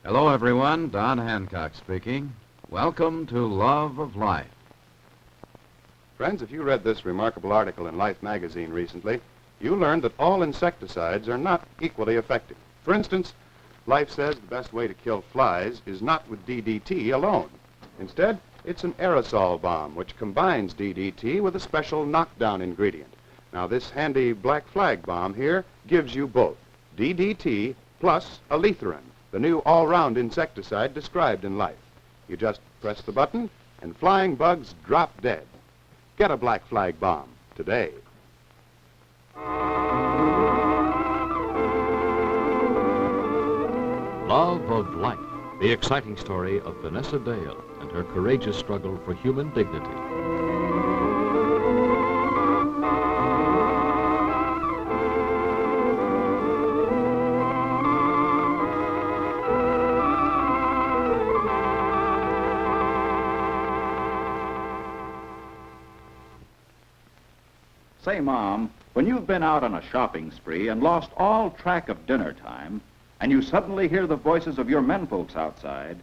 Hello, everyone. Don Hancock speaking. Welcome to Love of Life. Friends, if you read this remarkable article in Life magazine recently, you learned that all insecticides are not equally effective. For instance, Life says the best way to kill flies is not with DDT alone. Instead, it's an aerosol bomb which combines DDT with a special knockdown ingredient. Now, this handy black flag bomb here gives you both DDT plus aletharin, the new all-round insecticide described in Life. You just press the button and flying bugs drop dead. Get a black flag bomb today. Love of Life, the exciting story of Vanessa Dale and her courageous struggle for human dignity. Say, Mom, when you've been out on a shopping spree and lost all track of dinner time, and you suddenly hear the voices of your menfolks outside,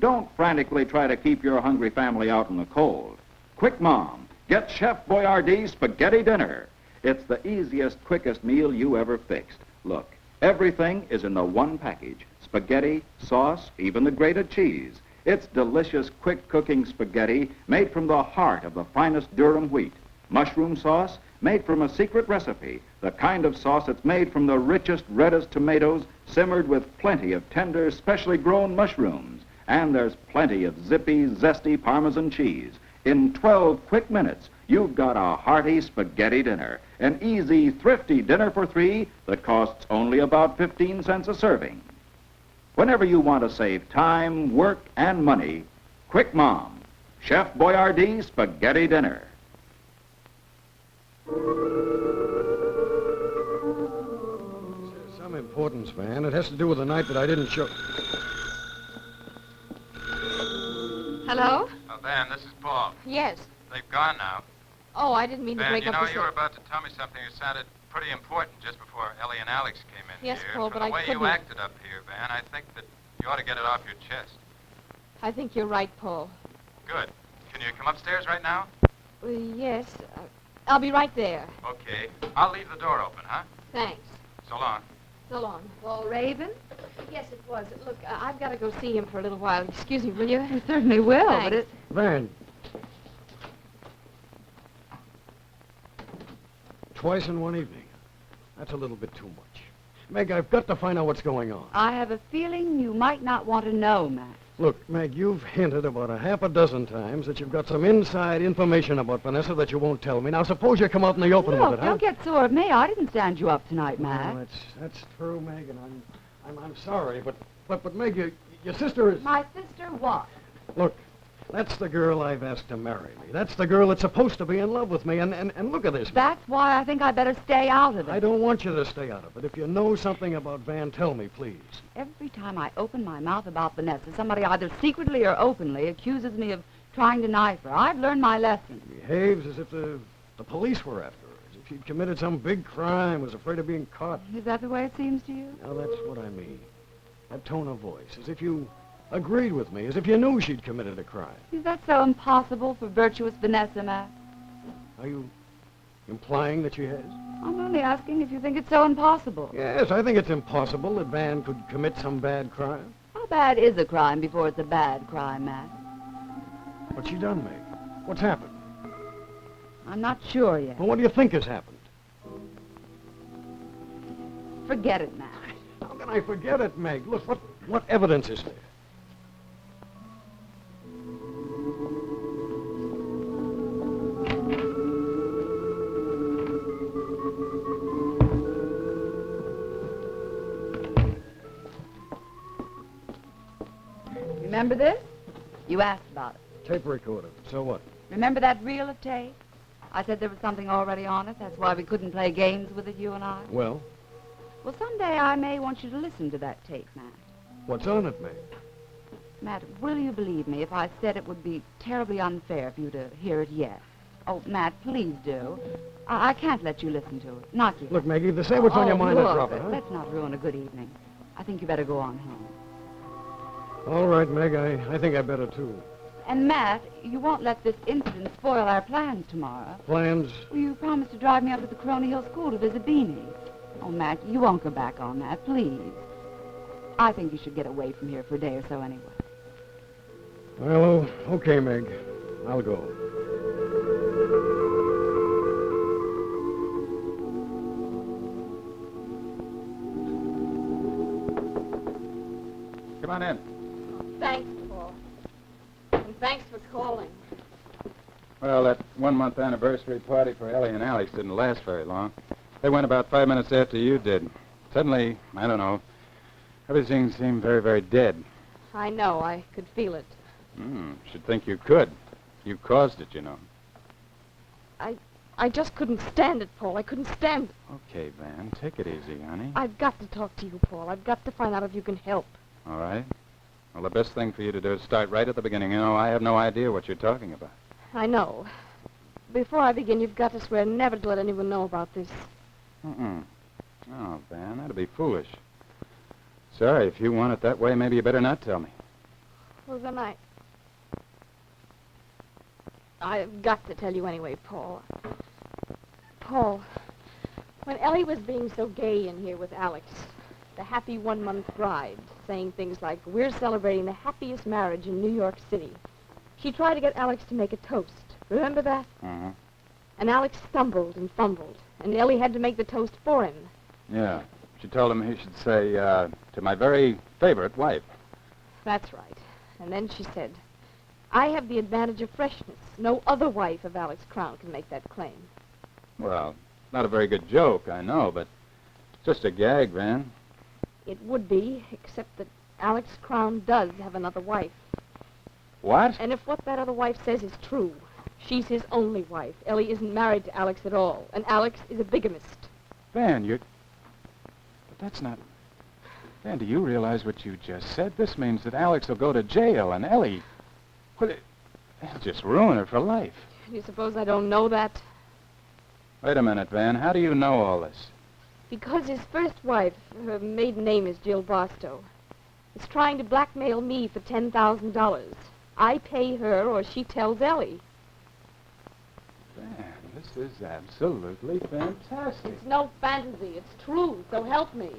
don't frantically try to keep your hungry family out in the cold. Quick, Mom, get Chef Boyardee's spaghetti dinner. It's the easiest, quickest meal you ever fixed. Look, everything is in the one package. Spaghetti, sauce, even the grated cheese. It's delicious, quick-cooking spaghetti made from the heart of the finest Durham wheat. Mushroom sauce, made from a secret recipe, the kind of sauce that's made from the richest, reddest tomatoes, simmered with plenty of tender, specially grown mushrooms. And there's plenty of zippy, zesty Parmesan cheese. In 12 quick minutes, you've got a hearty spaghetti dinner, an easy, thrifty dinner for three that costs only about 15 cents a serving. Whenever you want to save time, work, and money, Quick, Mom, Chef Boyardee's spaghetti dinner. Some importance, Van. It has to do with the night that I didn't show. Hello? Oh, Van, this is Paul. Yes. They've gone now. Oh, I didn't mean to Van, break you up know, the you were about to tell me something that sounded pretty important just before Ellie and Alex came in Yes, here. Paul, From but the I way couldn't. you acted up here, Van, I think that you ought to get it off your chest. I think you're right, Paul. Good. Can you come upstairs right now? Yes. I'll be right there. Okay. I'll leave the door open, huh? Thanks. So long. So long. Paul Raven? Yes, it was. Look, I've got to go see him for a little while. Excuse me, will you? You certainly will, Thanks. but it... Van. Twice in one evening. That's a little bit too much. Meg, I've got to find out what's going on. I have a feeling you might not want to know, Matt. Look, Meg, you've hinted about a half a dozen times that you've got some inside information about Vanessa that you won't tell me. Now, suppose you come out in the open Look, with it, huh? don't get sore at me. I didn't stand you up tonight, Matt. Well, that's true, Meg, and I'm sorry, but Meg, your sister is... My sister what? Look, that's the girl I've asked to marry me. That's the girl that's supposed to be in love with me, and look at this. That's why I think I better stay out of it. I don't want you to stay out of it. If you know something about Van, tell me, please. Every time I open my mouth about Vanessa, somebody either secretly or openly accuses me of trying to knife her. I've learned my lesson. She behaves as if the police were after her, as if she'd committed some big crime, was afraid of being caught. Is that the way it seems to you? Now, that's what I mean. That tone of voice, as if you agreed with me, as if you knew she'd committed a crime. Is that so impossible for virtuous Vanessa, Matt? Are you implying that she has? I'm only asking if you think it's so impossible. Yes, I think it's impossible that Van could commit some bad crime. How bad is a crime before it's a bad crime, Matt? What's she done, Meg? What's happened? I'm not sure yet. Well, what do you think has happened? Forget it, Matt. How can I forget it, Meg? Look, what evidence is there? Remember this? You asked about it. Tape recorder. So what? Remember that reel of tape? I said there was something already on it. That's why we couldn't play games with it, you and I. Well, Well, someday I may want you to listen to that tape, Matt. what's on it, Meg? Matt, will you believe me if I said it would be terribly unfair for you to hear it yet? Oh, Matt, please do. I can't let you listen to it. Not yet. Look, Meg, either say what's on your mind or look, drop it, huh? Let's not ruin a good evening. I think you better go on home. All right, Meg, I think I better, too. And, Matt, you won't let this incident spoil our plans tomorrow. Plans? Well, you promised to drive me up to the Corona Hill School to visit Beanie. Oh, Matt, you won't go back on that, please. I think you should get away from here for a day or so anyway. Well, okay, Meg. I'll go. Come on in. Thanks, Paul. And thanks for calling. Well, that 1-month anniversary party for Ellie and Alex didn't last very long. They went about 5 minutes after you did. Suddenly, I don't know, everything seemed very, very dead. I know. I could feel it. Should think you could. You caused it, you know. I just couldn't stand it, Paul. I couldn't stand it. Okay, Van, take it easy, honey. I've got to talk to you, Paul. I've got to find out if you can help. All right. Well, the best thing for you to do is start right at the beginning. You know, I have no idea what you're talking about. I know. Before I begin, you've got to swear never to let anyone know about this. Oh, Van, that'd be foolish. Sorry, if you want it that way, maybe you better not tell me. Well, then I've got to tell you anyway, Paul. Paul, when Ellie was being so gay in here with Alex, the happy 1-month bride, saying things like, we're celebrating the happiest marriage in New York City, she tried to get Alex to make a toast. Remember that? Uh-huh. And Alex stumbled and fumbled, and Ellie had to make the toast for him. Yeah. She told him he should say, to my very favorite wife. That's right. And then she said, I have the advantage of freshness. No other wife of Alex Crown can make that claim. Well, not a very good joke, I know, but just a gag, Van. It would be, except that Alex Crown does have another wife. What? And if what that other wife says is true, she's his only wife. Ellie isn't married to Alex at all, and Alex is a bigamist. Van, But that's not... Van, do you realize what you just said? This means that Alex will go to jail, and Ellie... Well, it'll just ruin her for life. You suppose I don't know that? Wait a minute, Van. How do you know all this? Because his first wife, her maiden name is Jill Barstow, is trying to blackmail me for $10,000. I pay her or she tells Ellie. Van, this is absolutely fantastic. It's no fantasy. It's true, so help me.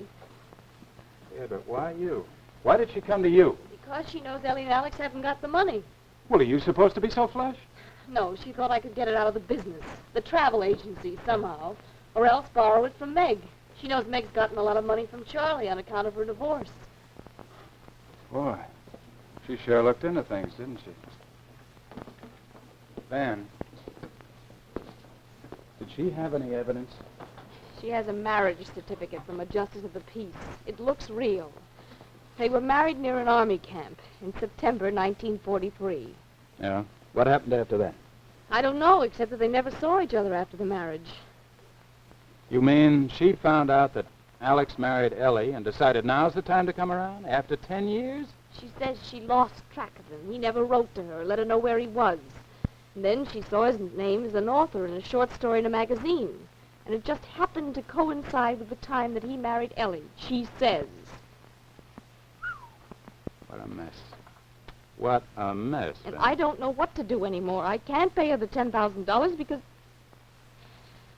Yeah, but why you? Why did she come to you? Because she knows Ellie and Alex haven't got the money. Well, are you supposed to be so flush? No, she thought I could get it out of the business, the travel agency, somehow, or else borrow it from Meg. She knows Meg's gotten a lot of money from Charlie on account of her divorce. Boy, she sure looked into things, didn't she? Van, did she have any evidence? She has a marriage certificate from a justice of the peace. It looks real. They were married near an army camp in September 1943. Yeah? What happened after that? I don't know, except that they never saw each other after the marriage. You mean she found out that Alex married Ellie and decided now's the time to come around after 10 years? She says she lost track of him. He never wrote to her, let her know where he was. And then she saw his name as an author in a short story in a magazine. And it just happened to coincide with the time that he married Ellie, she says. What a mess. What a mess. And Ben. I don't know what to do anymore. I can't pay her the $10,000 because...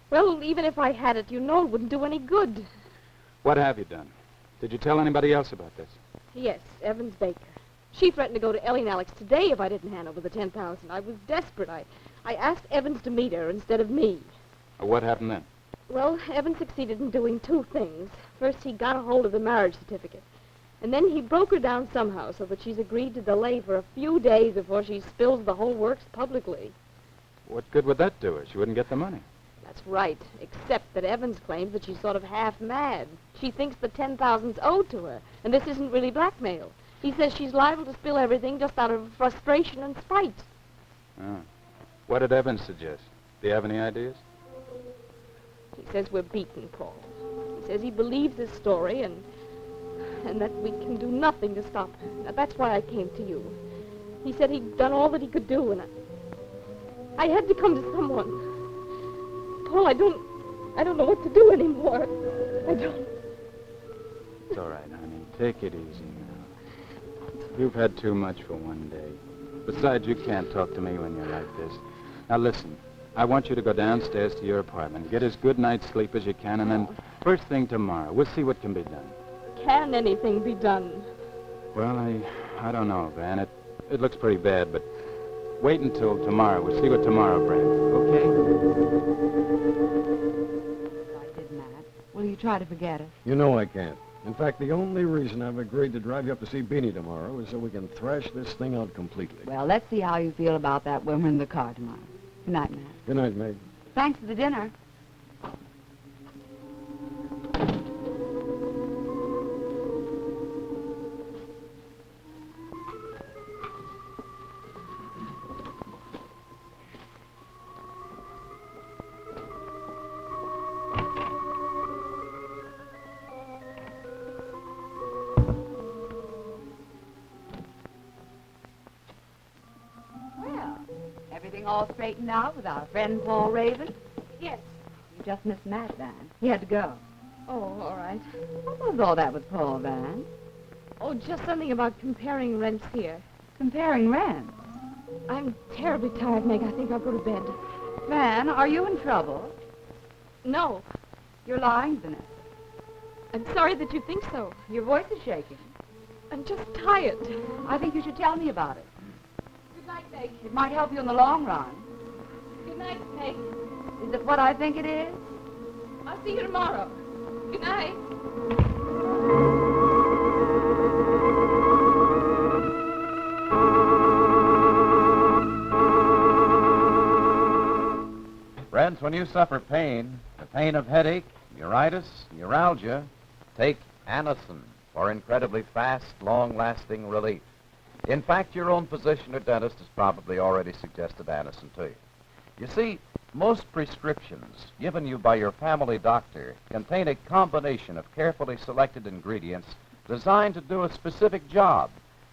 Well, even if I had it, you know it wouldn't do any good. What have you done? Did you tell anybody else about this? Yes, Evans Baker. She threatened to go to Ellie and Alex today if I didn't hand over the $10,000. I was desperate. I asked Evans to meet her instead of me. What happened then? Well, Evans succeeded in doing two things. First, he got a hold of the marriage certificate. And then he broke her down somehow so that she's agreed to delay for a few days before she spills the whole works publicly. What good would that do her? She wouldn't get the money. That's right, except that Evans claims that she's sort of half mad. She thinks the $10,000's owed to her, and this isn't really blackmail. He says she's liable to spill everything just out of frustration and spite. Oh. What did Evans suggest? Do you have any ideas? He says we're beaten, Paul. He says he believes his story and that we can do nothing to stop her. Now, that's why I came to you. He said he'd done all that he could do, and I had to come to someone. Paul, I don't know what to do anymore. I don't. It's all right, honey. Take it easy now. You've had too much for one day. Besides, you can't talk to me when you're like this. Now, listen. I want you to go downstairs to your apartment, get as good night's sleep as you can, and then first thing tomorrow, we'll see what can be done. Can anything be done? Well, I don't know, Van. It looks pretty bad, but wait until tomorrow. We'll see what tomorrow brings, okay? I did, Matt. Will you try to forget us? You know I can't. In fact, the only reason I've agreed to drive you up to see Beanie tomorrow is so we can thrash this thing out completely. Well, let's see how you feel about that when we're in the car tomorrow. Good night, Matt. Good night, Meg. Thanks for the dinner. Everything all straightened out with our friend Paul Raven? Yes. You just missed Matt, Van. He had to go. Oh, all right. What was all that with Paul, Van? Oh, just something about comparing rents here. Comparing rents. I'm terribly tired, Meg. I think I'll go to bed. Van, are you in trouble? No. You're lying, Vanessa. I'm sorry that you think so. Your voice is shaking. I'm just tired. I think you should tell me about it. Good night, Meg. It might help you in the long run. Good night, Meg. Is it what I think it is? I'll see you tomorrow. Good night. Friends, when you suffer pain, the pain of headache, neuritis, neuralgia, take Anacin for incredibly fast, long-lasting relief. In fact, your own physician or dentist has probably already suggested Anacin to you. You see, most prescriptions given you by your family doctor contain a combination of carefully selected ingredients designed to do a specific job.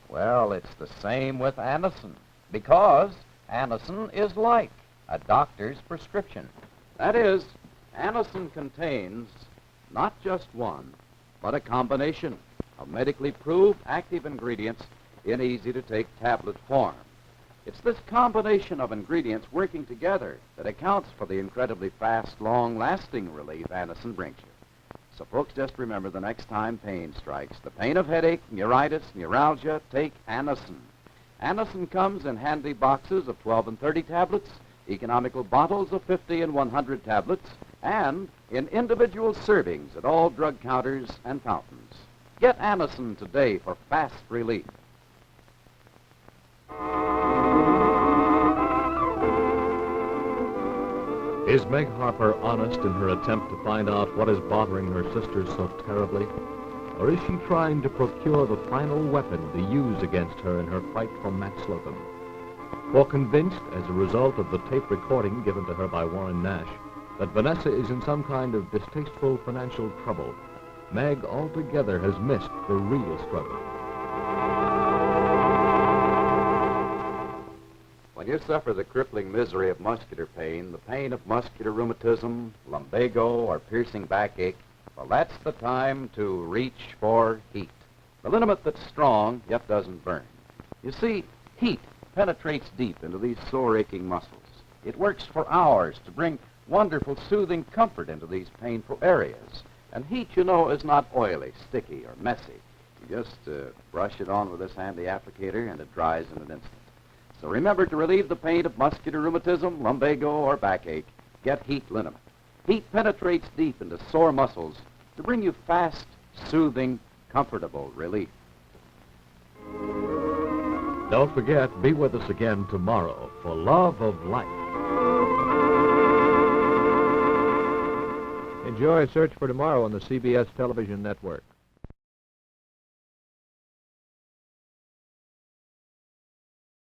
Well, it's the same with Anacin, because Anacin is like a doctor's prescription. That is, Anacin contains not just one, but a combination of medically proved active ingredients in easy-to-take tablet form. It's this combination of ingredients working together that accounts for the incredibly fast, long-lasting relief Anacin brings you. So, folks, just remember the next time pain strikes, the pain of headache, neuritis, neuralgia, take Anacin. Anacin comes in handy boxes of 12 and 30 tablets, economical bottles of 50 and 100 tablets, and in individual servings at all drug counters and fountains. Get Anacin today for fast relief. Is Meg Harper honest in her attempt to find out what is bothering her sister so terribly? Or is she trying to procure the final weapon to use against her in her fight for Matt Slocum? For convinced, as a result of the tape recording given to her by Warren Nash, that Vanessa is in some kind of distasteful financial trouble, Meg altogether has missed the real struggle. When you suffer the crippling misery of muscular pain, the pain of muscular rheumatism, lumbago, or piercing backache, well, that's the time to reach for heat. The liniment that's strong, yet doesn't burn. You see, heat penetrates deep into these sore, aching muscles. It works for hours to bring wonderful, soothing comfort into these painful areas. And heat, you know, is not oily, sticky, or messy. You just brush it on with this handy applicator, and it dries in an instant. So remember, to relieve the pain of muscular rheumatism, lumbago, or backache, get heat liniment. Heat penetrates deep into sore muscles to bring you fast, soothing, comfortable relief. Don't forget, be with us again tomorrow for Love of Life. Enjoy Search for Tomorrow on the CBS television network.